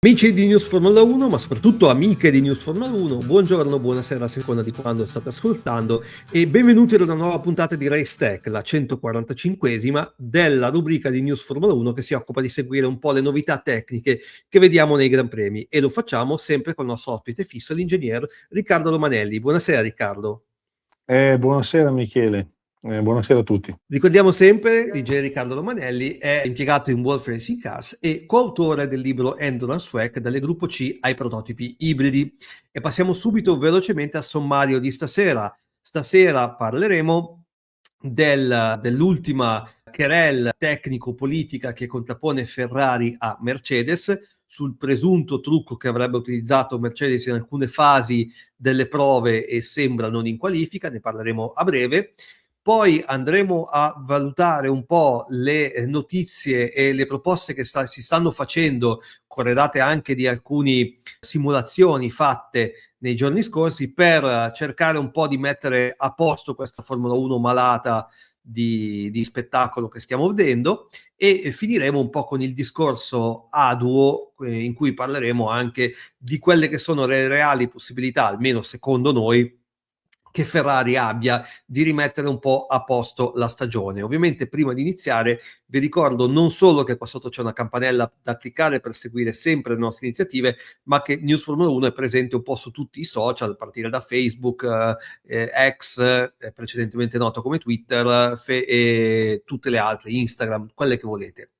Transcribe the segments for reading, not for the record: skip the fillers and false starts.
Amici di News Formula 1, ma soprattutto amiche di News Formula 1, buongiorno, buonasera a seconda di quando state ascoltando e benvenuti ad una nuova puntata di Race Tech, la 145esima della rubrica di News Formula 1 che si occupa di seguire un po' le novità tecniche che vediamo nei Gran Premi e lo facciamo sempre con il nostro ospite fisso, l'ingegner Riccardo Romanelli. Buonasera Riccardo. Buonasera Michele, buonasera a tutti. Ricordiamo sempre, l'ingegner Riccardo Romanelli è impiegato in Wolf Racing Cars e coautore del libro Endurance WEC dalle gruppo C ai prototipi ibridi. E passiamo subito velocemente al sommario di stasera. Stasera parleremo dell'ultima querelle tecnico-politica che contrappone Ferrari a Mercedes sul presunto trucco che avrebbe utilizzato Mercedes in alcune fasi delle prove e sembra non in qualifica, ne parleremo a breve. Poi andremo a valutare un po' le notizie e le proposte che si stanno facendo, corredate anche di alcune simulazioni fatte nei giorni scorsi, per cercare un po' di mettere a posto questa Formula 1 malata di spettacolo che stiamo vedendo, e finiremo un po' con il discorso aduo in cui parleremo anche di quelle che sono le reali possibilità, almeno secondo noi, che Ferrari abbia di rimettere un po' a posto la stagione. Ovviamente prima di iniziare vi ricordo non solo che qua sotto c'è una campanella da cliccare per seguire sempre le nostre iniziative, ma che News Formula 1 è presente un po' su tutti i social, a partire da Facebook, X, precedentemente noto come Twitter, e tutte le altre, Instagram, quelle che volete.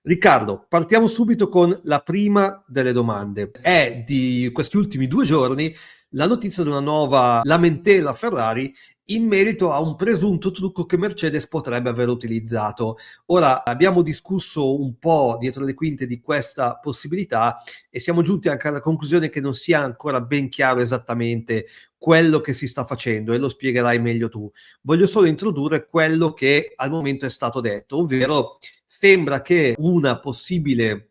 Riccardo, partiamo subito con la prima delle domande. È di questi ultimi 2 giorni la notizia di una nuova lamentela Ferrari in merito a un presunto trucco che Mercedes potrebbe aver utilizzato. Ora, abbiamo discusso un po' dietro le quinte di questa possibilità e siamo giunti anche alla conclusione che non sia ancora ben chiaro esattamente quello che si sta facendo, e lo spiegherai meglio tu. Voglio solo introdurre quello che al momento è stato detto, ovvero sembra che un possibile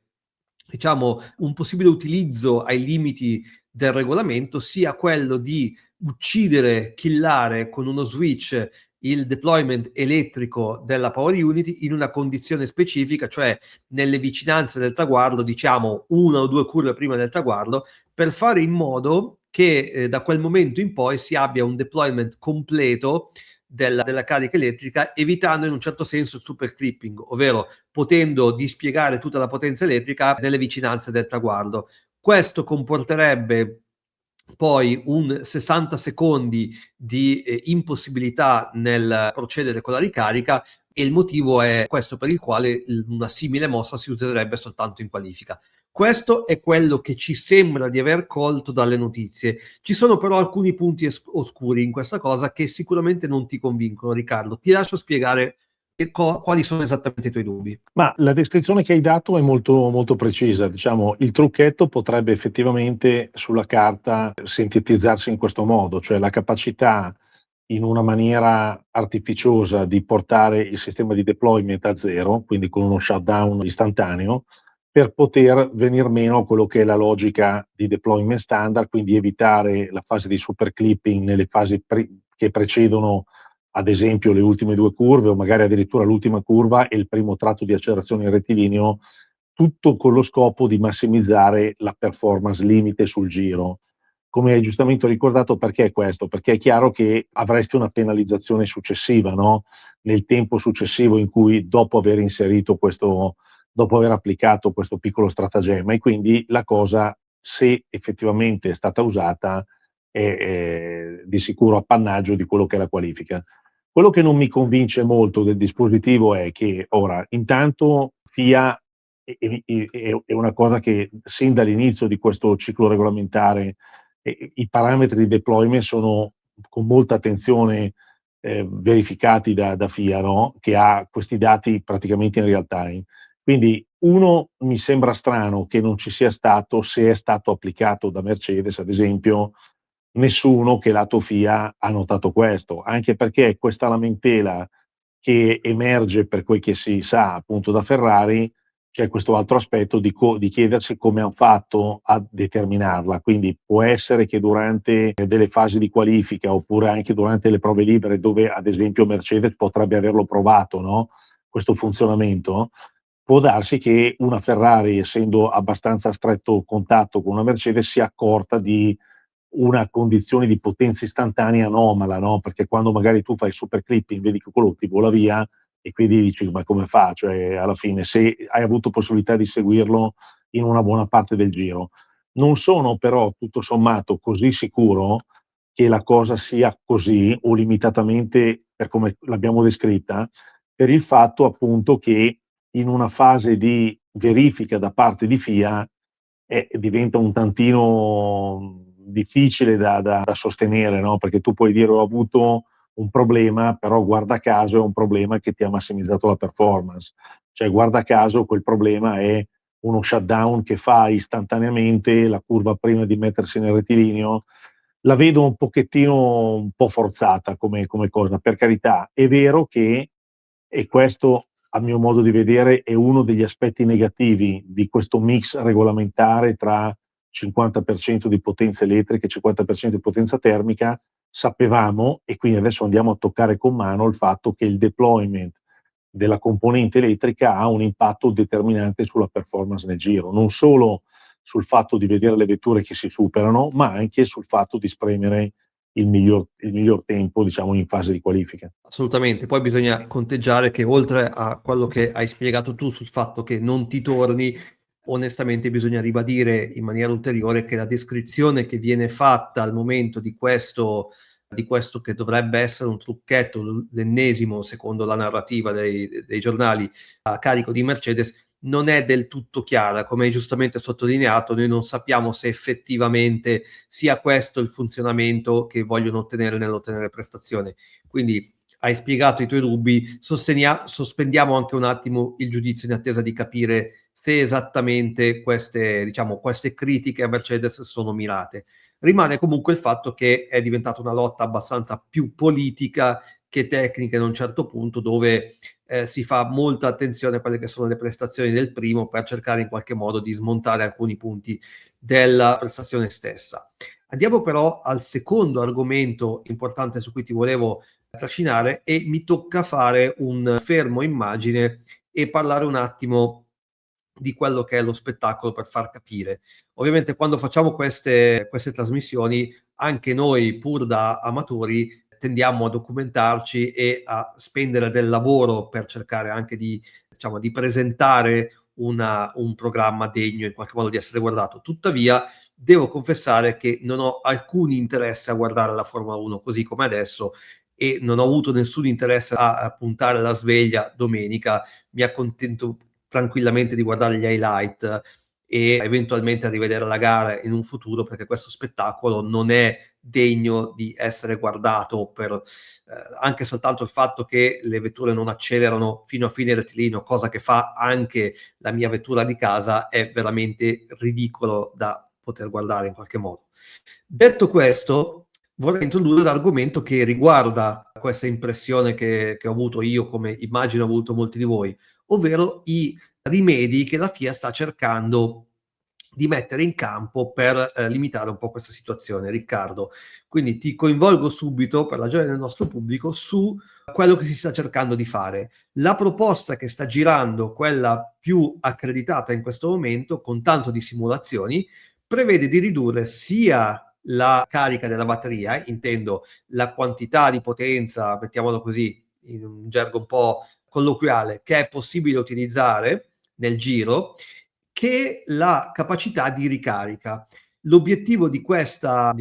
utilizzo ai limiti del regolamento sia quello di uccidere, killare con uno switch il deployment elettrico della Power Unity in una condizione specifica, cioè nelle vicinanze del traguardo, diciamo 1 o 2 curve prima del traguardo, per fare in modo che da quel momento in poi si abbia un deployment completo della carica elettrica, evitando in un certo senso il super clipping, ovvero potendo dispiegare tutta la potenza elettrica nelle vicinanze del traguardo. Questo comporterebbe poi un 60 secondi di impossibilità nel procedere con la ricarica, e il motivo è questo per il quale una simile mossa si userebbe soltanto in qualifica. Questo è quello che ci sembra di aver colto dalle notizie. Ci sono però alcuni punti oscuri in questa cosa che sicuramente non ti convincono, Riccardo. Ti lascio spiegare quali sono esattamente i tuoi dubbi. Ma la descrizione che hai dato è molto, molto precisa. Diciamo, il trucchetto potrebbe effettivamente sulla carta sintetizzarsi in questo modo, cioè la capacità in una maniera artificiosa di portare il sistema di deployment a zero, quindi con uno shutdown istantaneo, per poter venir meno a quello che è la logica di deployment standard, quindi evitare la fase di super clipping nelle fasi che precedono ad esempio le ultime 2 curve o magari addirittura l'ultima curva e il primo tratto di accelerazione in rettilineo, tutto con lo scopo di massimizzare la performance limite sul giro. Come hai giustamente ricordato, perché è questo? Perché è chiaro che avresti una penalizzazione successiva, no? Nel tempo successivo in cui dopo aver inserito questo, dopo aver applicato questo piccolo stratagemma, e quindi la cosa, se effettivamente è stata usata, è di sicuro appannaggio di quello che è la qualifica. Quello che non mi convince molto del dispositivo è che ora, intanto FIA è una cosa che sin dall'inizio di questo ciclo regolamentare i parametri di deployment sono con molta attenzione verificati da FIA, no? Che ha questi dati praticamente in real time. Quindi uno, mi sembra strano che non ci sia stato, se è stato applicato da Mercedes ad esempio, nessuno che lato FIA ha notato questo, anche perché questa lamentela che emerge per quel che si sa appunto da Ferrari, c'è questo altro aspetto di chiedersi come han fatto a determinarla. Quindi può essere che durante delle fasi di qualifica oppure anche durante le prove libere, dove ad esempio Mercedes potrebbe averlo provato, no? Questo funzionamento, può darsi che una Ferrari, essendo abbastanza a stretto contatto con una Mercedes, sia accorta di una condizione di potenza istantanea anomala, no? Perché quando magari tu fai super clipping, vedi che quello ti vola via e quindi dici: "Ma come fa?" Cioè, alla fine, se hai avuto possibilità di seguirlo in una buona parte del giro. Non sono però, tutto sommato, così sicuro che la cosa sia così o limitatamente per come l'abbiamo descritta, per il fatto appunto che in una fase di verifica da parte di FIA diventa un tantino difficile da sostenere, no, perché tu puoi dire: "Ho avuto un problema", però guarda caso è un problema che ti ha massimizzato la performance. Cioè, guarda caso quel problema è uno shutdown che fa istantaneamente la curva prima di mettersi nel rettilineo. La vedo un po' forzata come cosa. Per carità, è vero che, e questo a mio modo di vedere è uno degli aspetti negativi di questo mix regolamentare tra 50% di potenza elettrica e 50% di potenza termica, sapevamo, e quindi adesso andiamo a toccare con mano il fatto che il deployment della componente elettrica ha un impatto determinante sulla performance nel giro, non solo sul fatto di vedere le vetture che si superano, ma anche sul fatto di spremere il miglior tempo, diciamo, in fase di qualifica. Assolutamente, poi bisogna conteggiare che oltre a quello che hai spiegato tu sul fatto che non ti torni, onestamente bisogna ribadire in maniera ulteriore che la descrizione che viene fatta al momento di questo che dovrebbe essere un trucchetto, l'ennesimo secondo la narrativa dei giornali a carico di Mercedes, non è del tutto chiara. Come hai giustamente sottolineato, noi non sappiamo se effettivamente sia questo il funzionamento che vogliono ottenere nell'ottenere prestazione. Quindi hai spiegato i tuoi dubbi, sospendiamo anche un attimo il giudizio in attesa di capire se esattamente queste, diciamo, queste critiche a Mercedes sono mirate. Rimane comunque il fatto che è diventata una lotta abbastanza più politica che tecnica in un certo punto, dove si fa molta attenzione a quelle che sono le prestazioni del primo per cercare in qualche modo di smontare alcuni punti della prestazione stessa. Andiamo però al secondo argomento importante su cui ti volevo trascinare e mi tocca fare un fermo immagine e parlare un attimo di quello che è lo spettacolo per far capire. Ovviamente quando facciamo queste trasmissioni, anche noi pur da amatori tendiamo a documentarci e a spendere del lavoro per cercare anche di, diciamo, di presentare un programma degno in qualche modo di essere guardato. Tuttavia, devo confessare che non ho alcun interesse a guardare la Formula 1 così come adesso e non ho avuto nessun interesse a puntare la sveglia domenica. Mi accontento tranquillamente di guardare gli highlight e eventualmente a rivedere la gara in un futuro, perché questo spettacolo non è degno di essere guardato per anche soltanto il fatto che le vetture non accelerano fino a fine rettilineo, cosa che fa anche la mia vettura di casa, è veramente ridicolo da poter guardare in qualche modo. Detto questo, vorrei introdurre l'argomento che riguarda questa impressione che ho avuto io, come immagino ha avuto molti di voi, ovvero i rimedi che la FIA sta cercando di mettere in campo per limitare un po' questa situazione. Riccardo, quindi ti coinvolgo subito per la gioia del nostro pubblico su quello che si sta cercando di fare. La proposta che sta girando, quella più accreditata in questo momento, con tanto di simulazioni, prevede di ridurre sia la carica della batteria, intendo la quantità di potenza, mettiamolo così, in un gergo un po' colloquiale, che è possibile utilizzare nel giro, che la capacità di ricarica. L'obiettivo di questa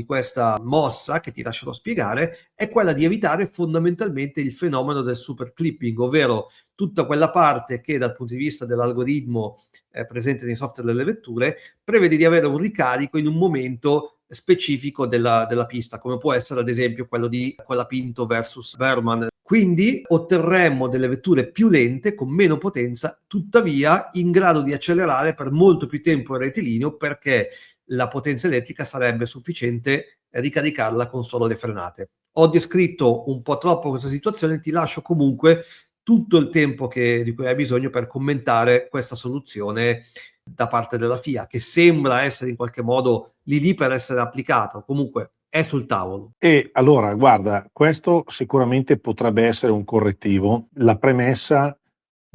mossa, che ti lascerò spiegare, è quella di evitare fondamentalmente il fenomeno del super clipping, ovvero tutta quella parte che dal punto di vista dell'algoritmo presente nei software delle vetture prevede di avere un ricarico in un momento specifico della pista, come può essere ad esempio quello di Colapinto versus Berman. Quindi otterremmo delle vetture più lente, con meno potenza, tuttavia in grado di accelerare per molto più tempo il rettilineo, perché la potenza elettrica sarebbe sufficiente ricaricarla con solo le frenate. Ho descritto un po' troppo questa situazione, ti lascio comunque tutto il tempo di cui hai bisogno per commentare questa soluzione da parte della FIA, che sembra essere in qualche modo lì per essere applicata, o comunque è sul tavolo. E allora, guarda, questo sicuramente potrebbe essere un correttivo. La premessa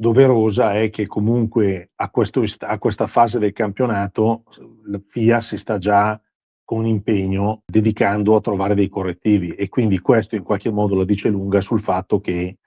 doverosa è che comunque a questa fase del campionato la FIA si sta già con impegno dedicando a trovare dei correttivi, e quindi questo in qualche modo la dice lunga sul fatto che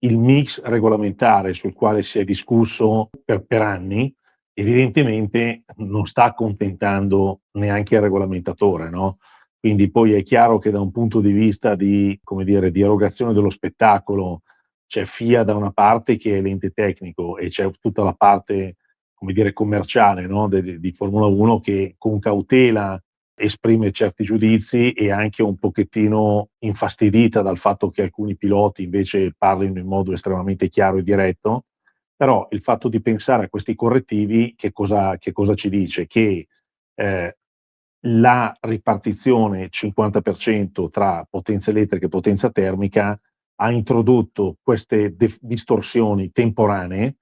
il mix regolamentare sul quale si è discusso per anni evidentemente non sta accontentando neanche il regolamentatore, no? Quindi poi è chiaro che da un punto di vista di, come dire, di erogazione dello spettacolo c'è FIA da una parte che è l'ente tecnico, e c'è tutta la parte, come dire, commerciale, no, di Formula 1, che con cautela esprime certi giudizi, e anche un pochettino infastidita dal fatto che alcuni piloti invece parlino in modo estremamente chiaro e diretto. Però il fatto di pensare a questi correttivi che cosa ci dice? Che eh, la ripartizione 50% tra potenza elettrica e potenza termica ha introdotto queste distorsioni temporanee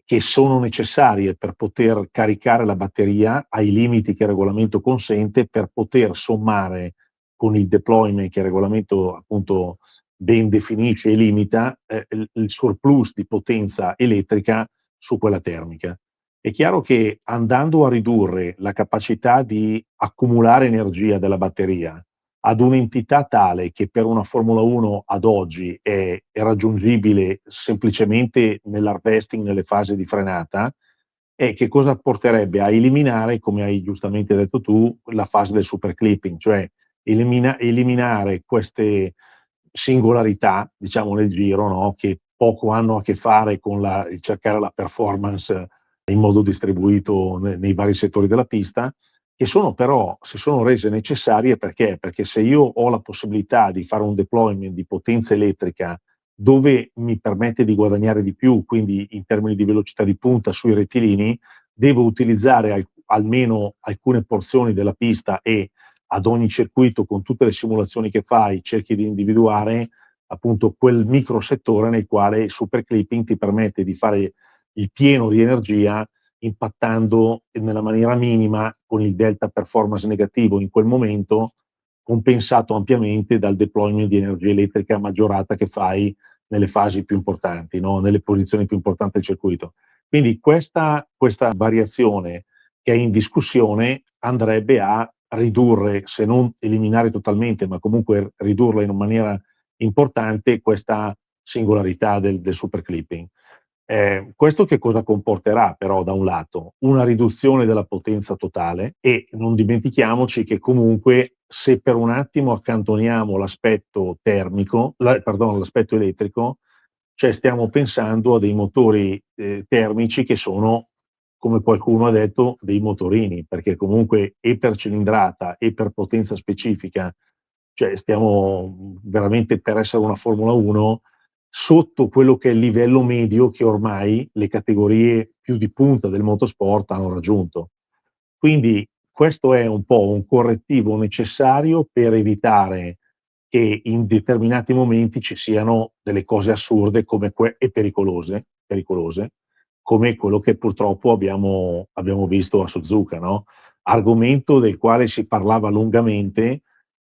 che sono necessarie per poter caricare la batteria ai limiti che il regolamento consente, per poter sommare con il deployment che il regolamento appunto ben definisce e limita, il surplus di potenza elettrica su quella termica. È chiaro che andando a ridurre la capacità di accumulare energia della batteria ad un'entità tale che per una Formula 1 ad oggi è raggiungibile semplicemente nell'harvesting, nelle fasi di frenata, che cosa porterebbe? A eliminare, come hai giustamente detto tu, la fase del super clipping, cioè eliminare queste singolarità, diciamo, nel giro, no? Che poco hanno a che fare con il cercare la performance in modo distribuito nei vari settori della pista, che sono però, si sono rese necessarie perché? Perché se io ho la possibilità di fare un deployment di potenza elettrica dove mi permette di guadagnare di più, quindi in termini di velocità di punta sui rettilini, devo utilizzare almeno alcune porzioni della pista, e ad ogni circuito, con tutte le simulazioni che fai, cerchi di individuare appunto quel microsettore nel quale il super clipping ti permette di fare il pieno di energia, impattando nella maniera minima con il delta performance negativo in quel momento, compensato ampiamente dal deployment di energia elettrica maggiorata che fai nelle fasi più importanti, no? Nelle posizioni più importanti del circuito. Quindi questa variazione che è in discussione andrebbe a ridurre, se non eliminare totalmente, ma comunque ridurla in una maniera importante, questa singolarità del super clipping. Questo che cosa comporterà però da un lato? Una riduzione della potenza totale, e non dimentichiamoci che comunque se per un attimo accantoniamo l'aspetto termico, l'aspetto elettrico, cioè stiamo pensando a dei motori termici che sono, come qualcuno ha detto, dei motorini, perché comunque e per cilindrata e per potenza specifica, cioè stiamo veramente per essere una Formula 1 sotto quello che è il livello medio che ormai le categorie più di punta del motorsport hanno raggiunto. Quindi questo è un po' un correttivo necessario per evitare che in determinati momenti ci siano delle cose assurde e pericolose, come quello che purtroppo abbiamo visto a Suzuka, no? Argomento del quale si parlava lungamente,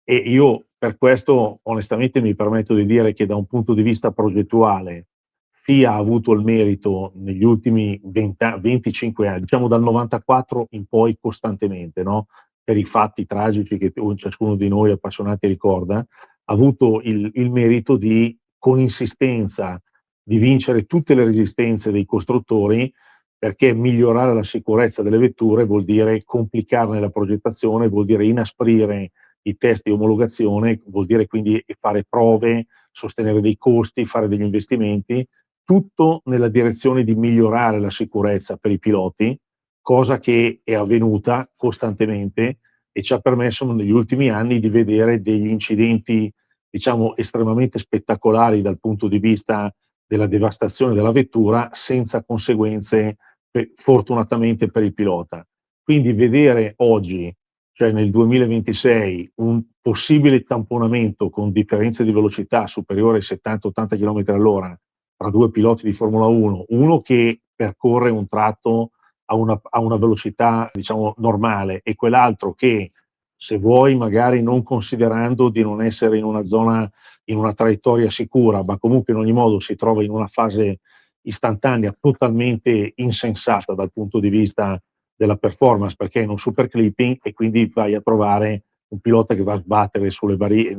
e io per questo onestamente mi permetto di dire che da un punto di vista progettuale FIA ha avuto il merito negli ultimi 25 anni, diciamo dal 94 in poi costantemente, no? Per i fatti tragici che ciascuno di noi appassionati ricorda, ha avuto il merito di, con insistenza, di vincere tutte le resistenze dei costruttori, perché migliorare la sicurezza delle vetture vuol dire complicarne la progettazione, vuol dire inasprire i test di omologazione, vuol dire quindi fare prove, sostenere dei costi, fare degli investimenti, tutto nella direzione di migliorare la sicurezza per i piloti, cosa che è avvenuta costantemente e ci ha permesso negli ultimi anni di vedere degli incidenti, diciamo, estremamente spettacolari dal punto di vista della devastazione della vettura, senza conseguenze fortunatamente per il pilota. Quindi vedere oggi, cioè nel 2026, un possibile tamponamento con differenze di velocità superiore ai 70-80 km all'ora tra due piloti di Formula 1, uno che percorre un tratto a una velocità, diciamo, normale, e quell'altro che, se vuoi, magari non considerando di non essere in una zona, in una traiettoria sicura, ma comunque in ogni modo si trova in una fase istantanea totalmente insensata dal punto di vista della performance, perché è in un super clipping e quindi vai a trovare un pilota che va a sbattere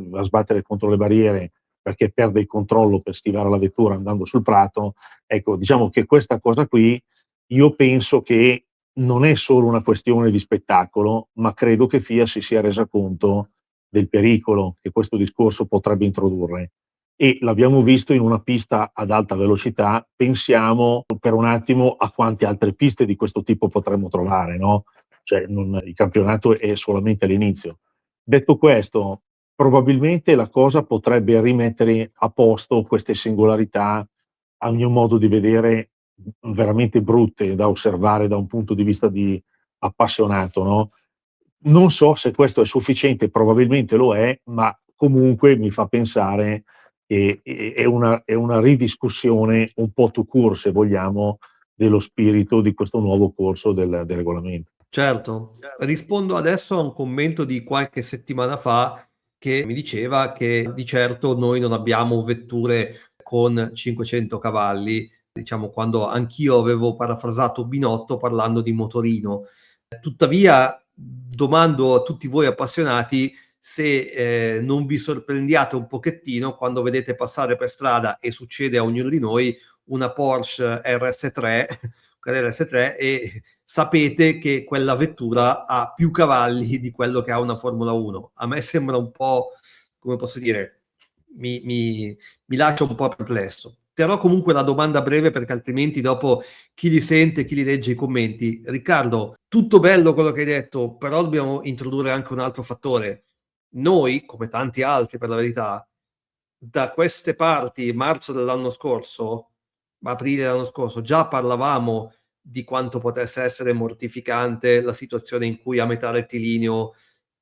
va a sbattere contro le barriere perché perde il controllo per schivare la vettura andando sul prato. Ecco, diciamo che questa cosa qui io penso che non è solo una questione di spettacolo, ma credo che FIA si sia resa conto del pericolo che questo discorso potrebbe introdurre. E l'abbiamo visto in una pista ad alta velocità, pensiamo per un attimo a quante altre piste di questo tipo potremmo trovare, no? Cioè, il campionato è solamente all'inizio. Detto questo, probabilmente la cosa potrebbe rimettere a posto queste singolarità, a mio modo di vedere, veramente brutte da osservare da un punto di vista di appassionato, no? Non so se questo è sufficiente, probabilmente lo è, ma comunque mi fa pensare che è una ridiscussione un po' tout court, se vogliamo, dello spirito di questo nuovo corso del regolamento. Certo, rispondo adesso a un commento di qualche settimana fa che mi diceva che di certo noi non abbiamo vetture con 500 cavalli, diciamo quando anch'io avevo parafrasato Binotto parlando di motorino. Tuttavia domando a tutti voi appassionati se non vi sorprendiate un pochettino quando vedete passare per strada, e succede a ognuno di noi, una Porsche RS3, quella RS3, e sapete che quella vettura ha più cavalli di quello che ha una Formula 1. A me sembra un po', come posso dire, mi lascia un po' perplesso. Terrò comunque la domanda breve perché altrimenti dopo chi li sente, chi li legge i commenti. Riccardo, tutto bello quello che hai detto, però dobbiamo introdurre anche un altro fattore. Noi, come tanti altri per la verità, da queste parti, marzo dell'anno scorso, aprile dell'anno scorso, già parlavamo di quanto potesse essere mortificante la situazione in cui a metà rettilineo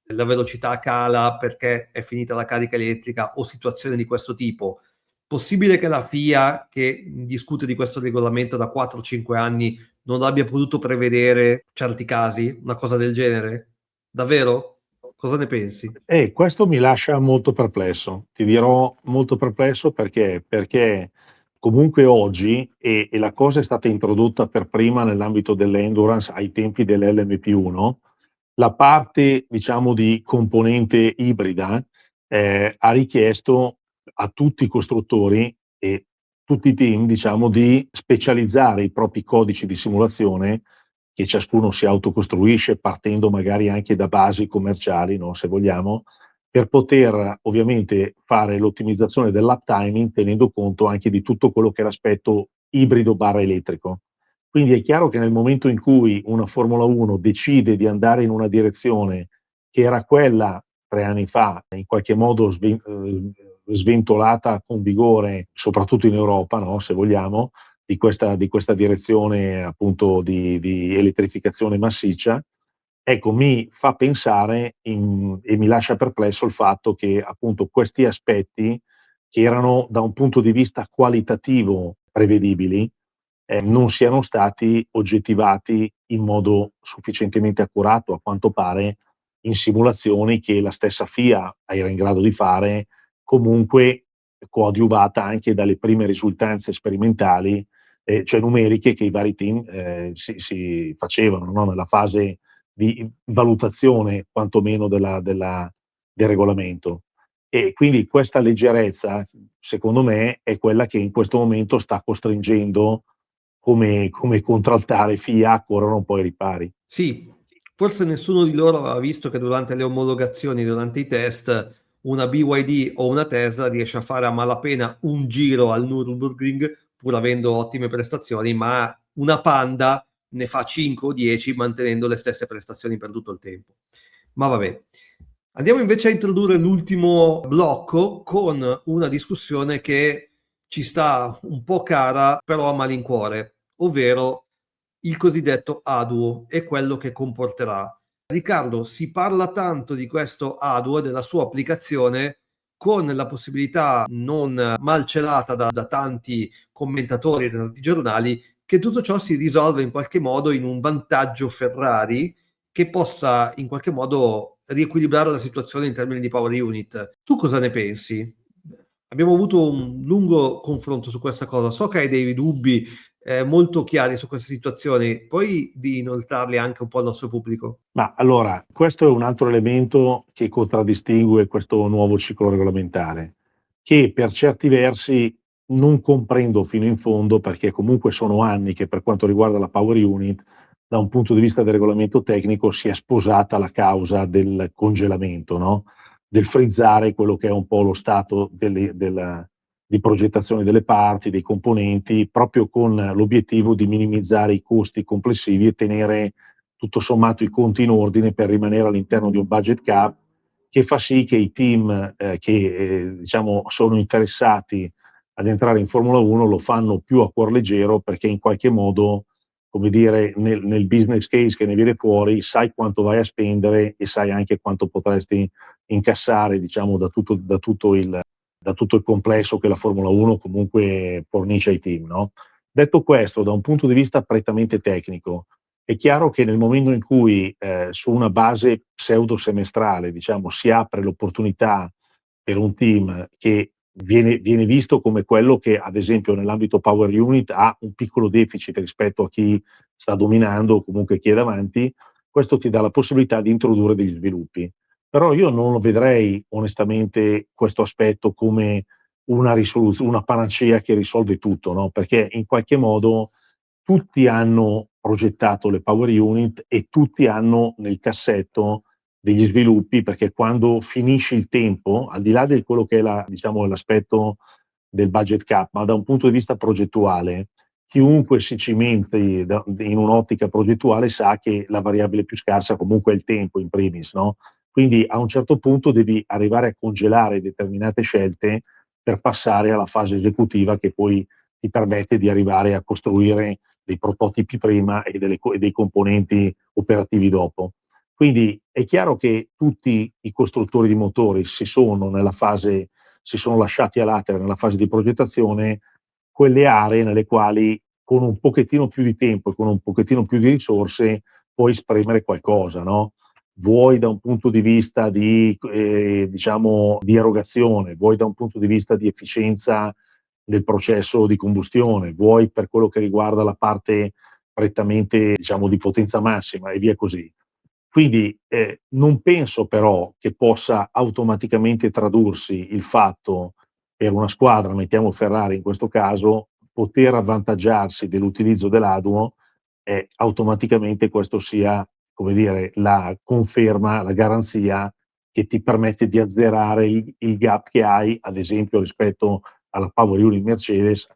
la velocità cala perché è finita la carica elettrica o situazioni di questo tipo. Possibile che la FIA, che discute di questo regolamento da 4-5 anni, non abbia potuto prevedere certi casi, una cosa del genere? Davvero? Cosa ne pensi? Questo mi lascia molto perplesso. Ti dirò molto perplesso perché comunque oggi, e la cosa è stata introdotta per prima nell'ambito dell'endurance ai tempi dell'LMP1, la parte diciamo di componente ibrida ha richiesto a tutti i costruttori e tutti i team diciamo di specializzare i propri codici di simulazione che ciascuno si autocostruisce partendo magari anche da basi commerciali, no, se vogliamo, per poter ovviamente fare l'ottimizzazione dell'uptiming tenendo conto anche di tutto quello che è l'aspetto ibrido/elettrico. Quindi è chiaro che nel momento in cui una Formula 1 decide di andare in una direzione che era quella 3 anni fa, in qualche modo sventolata con vigore, soprattutto in Europa, no, se vogliamo, di questa direzione appunto di elettrificazione massiccia, ecco, mi fa pensare e mi lascia perplesso il fatto che appunto questi aspetti, che erano da un punto di vista qualitativo prevedibili, non siano stati oggettivati in modo sufficientemente accurato, a quanto pare, in simulazioni che la stessa FIA era in grado di fare, comunque coadiuvata anche dalle prime risultanze sperimentali, cioè numeriche che i vari team si facevano, no? Nella fase di valutazione quantomeno del regolamento. E quindi questa leggerezza, secondo me, è quella che in questo momento sta costringendo come contraltare FIA a correre un po' ai ripari. Sì, forse nessuno di loro aveva visto che durante le omologazioni, durante i test, una BYD o una Tesla riesce a fare a malapena un giro al Nürburgring, pur avendo ottime prestazioni, ma una Panda ne fa 5 o 10 mantenendo le stesse prestazioni per tutto il tempo. Ma vabbè. Andiamo invece a introdurre l'ultimo blocco con una discussione che ci sta un po' cara, però a malincuore, ovvero il cosiddetto ADUO e quello che comporterà. Riccardo, si parla tanto di questo ADUO e della sua applicazione con la possibilità non malcelata da tanti commentatori e da tanti giornali che tutto ciò si risolve in qualche modo in un vantaggio Ferrari che possa in qualche modo riequilibrare la situazione in termini di power unit. Tu cosa ne pensi? abbiamo avuto un lungo confronto su questa cosa. So che hai dei dubbi molto chiari su queste situazioni, puoi di inoltrarli anche un po' al nostro pubblico? Ma allora, questo è un altro elemento che contraddistingue questo nuovo ciclo regolamentare, che per certi versi non comprendo fino in fondo, perché comunque sono anni che per quanto riguarda la Power Unit, da un punto di vista del regolamento tecnico, si è sposata la causa del congelamento, no? Del frizzare quello che è un po' lo stato di progettazione delle parti, dei componenti, proprio con l'obiettivo di minimizzare i costi complessivi e tenere tutto sommato i conti in ordine per rimanere all'interno di un budget cap che fa sì che i team che diciamo sono interessati ad entrare in Formula 1 lo fanno più a cuor leggero, perché in qualche modo, come dire, nel business case che ne viene fuori sai quanto vai a spendere e sai anche quanto potresti incassare, diciamo, da tutto il complesso che la Formula 1 comunque fornisce ai team, no? Detto questo, da un punto di vista prettamente tecnico, è chiaro che nel momento in cui, su una base pseudo semestrale, diciamo, si apre l'opportunità per un team che viene visto come quello che, ad esempio, nell'ambito Power Unit ha un piccolo deficit rispetto a chi sta dominando o comunque chi è davanti, questo ti dà la possibilità di introdurre degli sviluppi. Però io non lo vedrei onestamente questo aspetto come una panacea che risolve tutto, no, perché in qualche modo tutti hanno progettato le Power Unit e tutti hanno nel cassetto degli sviluppi, perché quando finisce il tempo, al di là di quello che è diciamo, l'aspetto del budget cap, ma da un punto di vista progettuale, chiunque si cimenti in un'ottica progettuale sa che la variabile più scarsa comunque è il tempo in primis, no? Quindi a un certo punto devi arrivare a congelare determinate scelte per passare alla fase esecutiva che poi ti permette di arrivare a costruire dei prototipi prima e dei componenti operativi dopo. Quindi è chiaro che tutti i costruttori di motori si sono lasciati a latere nella fase di progettazione quelle aree nelle quali con un pochettino più di tempo e con un pochettino più di risorse puoi esprimere qualcosa, no? Vuoi da un punto di vista diciamo, di erogazione, vuoi da un punto di vista di efficienza del processo di combustione, vuoi per quello che riguarda la parte prettamente, diciamo, di potenza massima e via così. Quindi non penso però che possa automaticamente tradursi il fatto per una squadra, mettiamo Ferrari in questo caso, poter avvantaggiarsi dell'utilizzo dell'Aduo e automaticamente questo sia, come dire, la conferma, la garanzia che ti permette di azzerare il gap che hai, ad esempio, rispetto alla Power Unit Mercedes,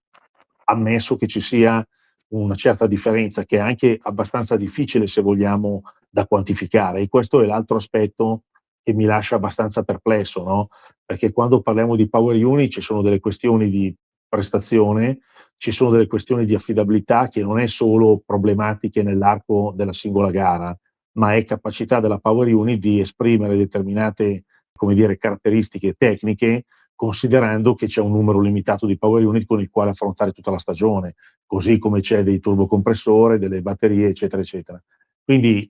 ammesso che ci sia una certa differenza che è anche abbastanza difficile, se vogliamo, da quantificare. E questo è l'altro aspetto che mi lascia abbastanza perplesso, no? Perché quando parliamo di Power Unit ci sono delle questioni di prestazione, ci sono delle questioni di affidabilità che non è solo problematiche nell'arco della singola gara, ma è capacità della Power Unit di esprimere determinate, come dire, caratteristiche tecniche, considerando che c'è un numero limitato di Power Unit con il quale affrontare tutta la stagione, così come c'è dei turbocompressore, delle batterie, eccetera, eccetera. Quindi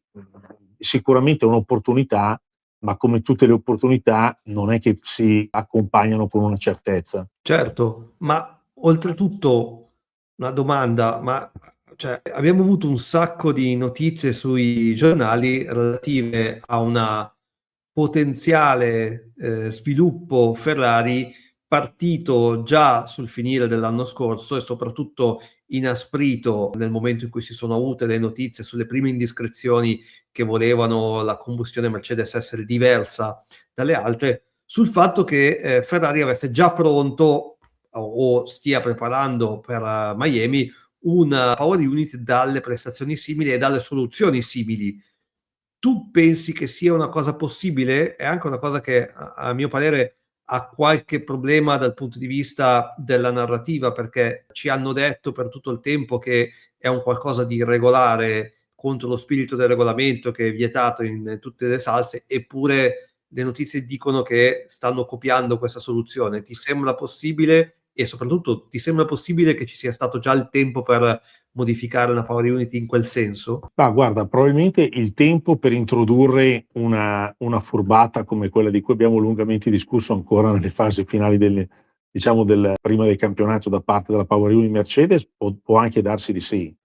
sicuramente è un'opportunità, ma come tutte le opportunità non è che si accompagnano con una certezza. Certo, ma oltretutto una domanda, ma cioè, abbiamo avuto un sacco di notizie sui giornali relative a una potenziale sviluppo Ferrari partito già sul finire dell'anno scorso e soprattutto inasprito nel momento in cui si sono avute le notizie sulle prime indiscrezioni che volevano la combustione Mercedes essere diversa dalle altre, sul fatto che Ferrari avesse già pronto o stia preparando per Miami una power unit dalle prestazioni simili e dalle soluzioni simili. Tu pensi che sia una cosa possibile? È anche una cosa che a mio parere ha qualche problema dal punto di vista della narrativa, perché ci hanno detto per tutto il tempo che è un qualcosa di irregolare contro lo spirito del regolamento che è vietato in tutte le salse, eppure le notizie dicono che stanno copiando questa soluzione. Ti sembra possibile? E soprattutto ti sembra possibile che ci sia stato già il tempo per modificare una Power Unity in quel senso? Ma guarda, probabilmente il tempo per introdurre una furbata come quella di cui abbiamo lungamente discusso ancora nelle fasi finali diciamo prima del campionato da parte della Power Unit Mercedes può anche darsi di sì.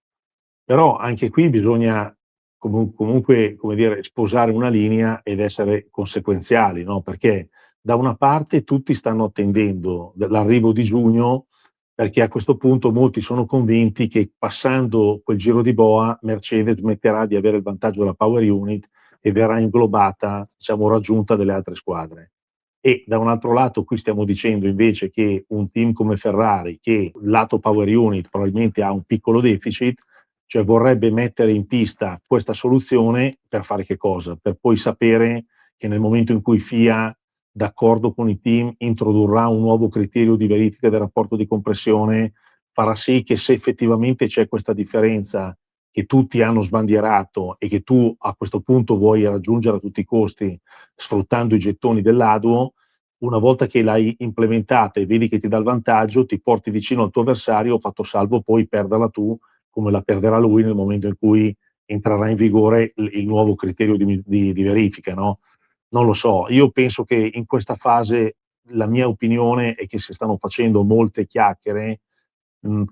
Però anche qui bisogna comunque, come dire, sposare una linea ed essere conseguenziali, no, perché da una parte tutti stanno attendendo l'arrivo di giugno, perché a questo punto molti sono convinti che passando quel giro di boa Mercedes smetterà di avere il vantaggio della Power Unit e verrà inglobata, diciamo raggiunta dalle altre squadre. E da un altro lato qui stiamo dicendo invece che un team come Ferrari, che lato Power Unit probabilmente ha un piccolo deficit, cioè vorrebbe mettere in pista questa soluzione per fare che cosa? Per poi sapere che nel momento in cui FIA, d'accordo con i team, introdurrà un nuovo criterio di verifica del rapporto di compressione, farà sì che se effettivamente c'è questa differenza che tutti hanno sbandierato e che tu a questo punto vuoi raggiungere a tutti i costi sfruttando i gettoni dell'ADUO, una volta che l'hai implementata e vedi che ti dà il vantaggio, ti porti vicino al tuo avversario, fatto salvo poi perderla tu come la perderà lui nel momento in cui entrerà in vigore il nuovo criterio di verifica, no? Non lo so, io penso che in questa fase la mia opinione è che si stanno facendo molte chiacchiere,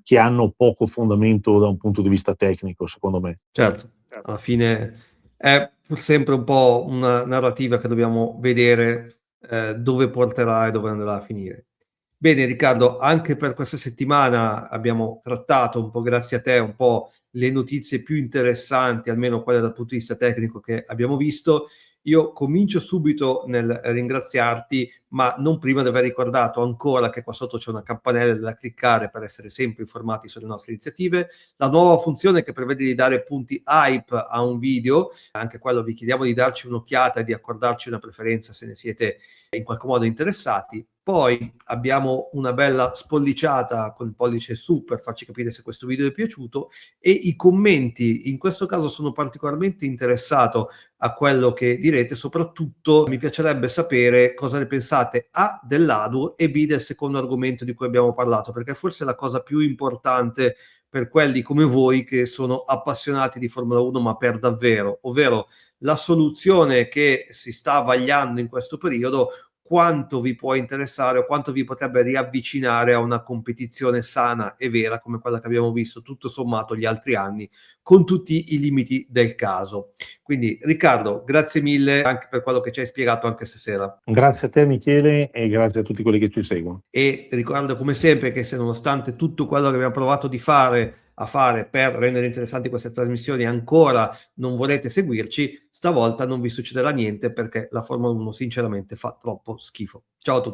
che hanno poco fondamento da un punto di vista tecnico, secondo me. Certo, alla fine è pur sempre un po' una narrativa che dobbiamo vedere, dove porterà e dove andrà a finire. Bene Riccardo, anche per questa settimana abbiamo trattato un po' grazie a te, un po' le notizie più interessanti, almeno quelle dal punto di vista tecnico che abbiamo visto. Io comincio subito nel ringraziarti, ma non prima di aver ricordato ancora che qua sotto c'è una campanella da cliccare per essere sempre informati sulle nostre iniziative, la nuova funzione che prevede di dare punti hype a un video, anche quello vi chiediamo di darci un'occhiata e di accordarci una preferenza se ne siete in qualche modo interessati. Poi abbiamo una bella spolliciata con il pollice su per farci capire se questo video è piaciuto, e i commenti, in questo caso sono particolarmente interessato a quello che direte, soprattutto mi piacerebbe sapere cosa ne pensate A dell'ADU e B del secondo argomento di cui abbiamo parlato, perché forse è la cosa più importante per quelli come voi che sono appassionati di Formula 1 ma per davvero, ovvero la soluzione che si sta vagliando in questo periodo, quanto vi può interessare o quanto vi potrebbe riavvicinare a una competizione sana e vera come quella che abbiamo visto tutto sommato gli altri anni, con tutti i limiti del caso. Quindi Riccardo, grazie mille anche per quello che ci hai spiegato anche stasera. Grazie a te Michele e grazie a tutti quelli che ci seguono. E ricordo come sempre che se nonostante tutto quello che abbiamo provato a fare per rendere interessanti queste trasmissioni ancora non volete seguirci, stavolta non vi succederà niente perché la Formula 1 sinceramente fa troppo schifo. Ciao a tutti.